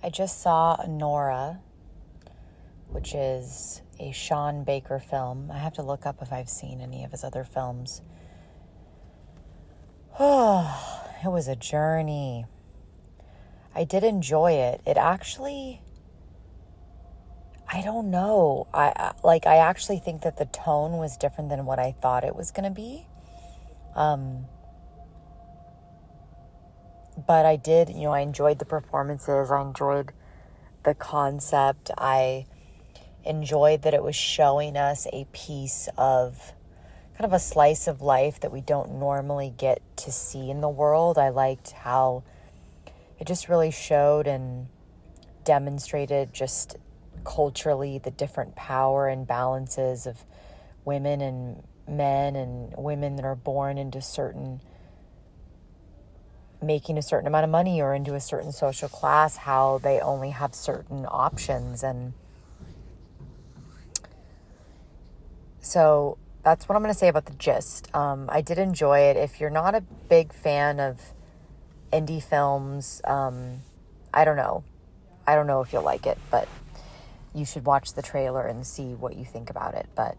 I just saw Anora, which is a Sean Baker film. I have to look up if I've seen any of his other films. Oh, it was a journey. I did enjoy it. It actually, I don't know. I actually think that the tone was different than what I thought it was going to be. But I did, I enjoyed the performances. I enjoyed the concept. I enjoyed that it was showing us a piece of kind of a slice of life that we don't normally get to see in the world. I liked how it just really showed and demonstrated just culturally the different power and balances of women and men, and women that are born into making a certain amount of money or into a certain social class, how they only have certain options. And so that's what I'm going to say about the gist. I did enjoy it. If you're not a big fan of indie films, I don't know if you'll like it, but you should watch the trailer and see what you think about it. But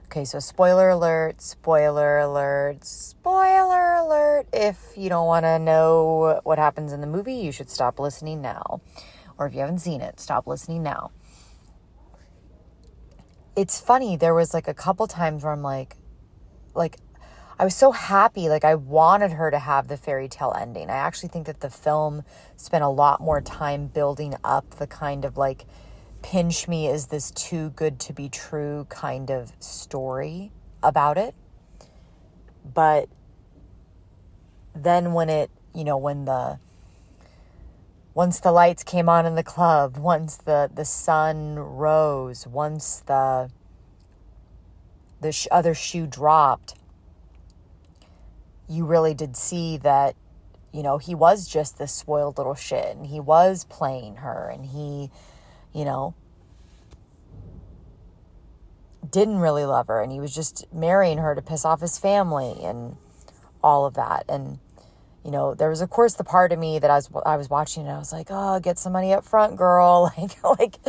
okay, so spoiler alert. If you don't want to know what happens in the movie, you should stop listening now. Or if you haven't seen it, stop listening now. It's funny, there was like a couple times where I'm like I was so happy, like I wanted her to have the fairy tale ending. I actually think that the film spent a lot more time building up the kind of like pinch me, is this too good to be true kind of story about it. But then when it, once the lights came on in the club, once the sun rose, once the other shoe dropped, you really did see that, he was just this spoiled little shit, and he was playing her, and he, didn't really love her, and he was just marrying her to piss off his family and all of that. And, there was, of course, the part of me that I was watching, and I was like, oh, get some money up front, girl. like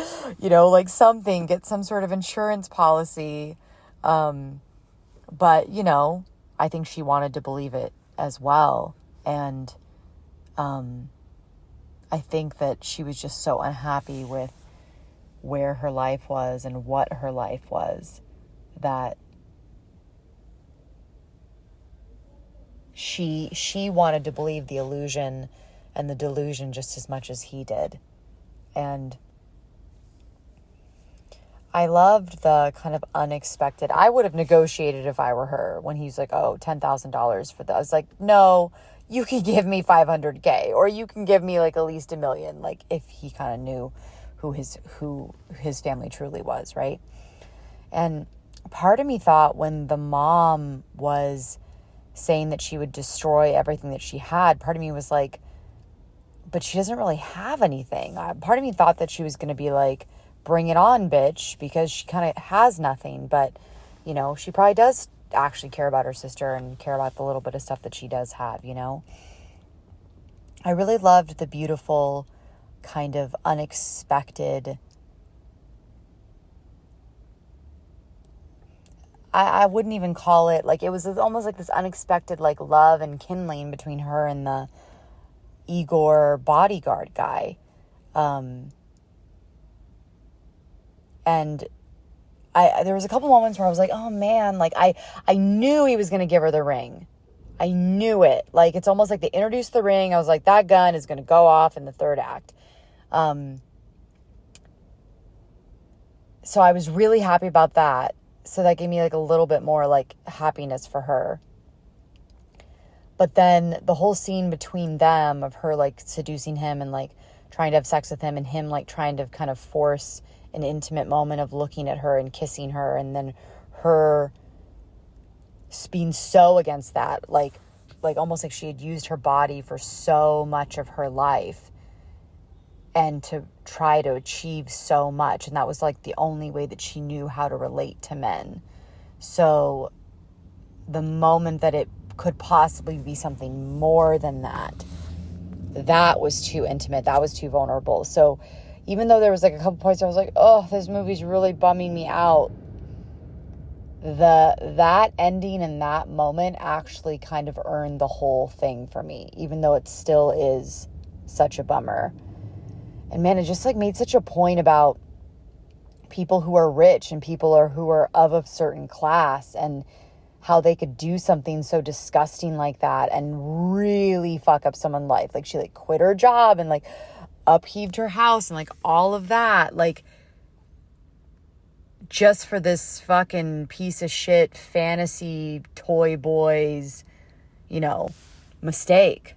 something, get some sort of insurance policy. But, I think she wanted to believe it as well. And I think that she was just so unhappy with where her life was and what her life was, that she wanted to believe the illusion and the delusion just as much as he did. And I loved the kind of unexpected. I would have negotiated if I were her, when he's like, oh, $10,000 for that. I was like, no, you can give me $500K, or you can give me like at least $1 million. Like, if he kind of knew who his family truly was, right? And part of me thought, when the mom was saying that she would destroy everything that she had, part of me was like, but she doesn't really have anything. Part of me thought that she was going to be like, bring it on, bitch, because she kind of has nothing. But, she probably does actually care about her sister and care about the little bit of stuff that she does have, I really loved the beautiful kind of unexpected, I wouldn't even call it, like, it was almost like this unexpected, like, love and kindling between her and the Igor bodyguard guy. And there was a couple moments where I was like, oh man, like I knew he was going to give her the ring. I knew it. Like, it's almost like they introduced the ring. I was like, that gun is going to go off in the third act. So I was really happy about that. So that gave me like a little bit more like happiness for her. But then the whole scene between them, of her like seducing him and like trying to have sex with him, and him like trying to kind of force an intimate moment of looking at her and kissing her, and then her being so against that, like almost like she had used her body for so much of her life, and to try to achieve so much. And that was like the only way that she knew how to relate to men. So the moment that it could possibly be something more than that, that was too intimate. That was too vulnerable. So even though there was like a couple points I was like, oh, this movie's really bumming me out, that ending and that moment actually kind of earned the whole thing for me, even though it still is such a bummer. And man, it just like made such a point about people who are rich and people who are of a certain class, and how they could do something so disgusting like that and really fuck up someone's life. Like she like quit her job and like upheaved her house and like all of that, like just for this fucking piece of shit fantasy toy boys, mistake.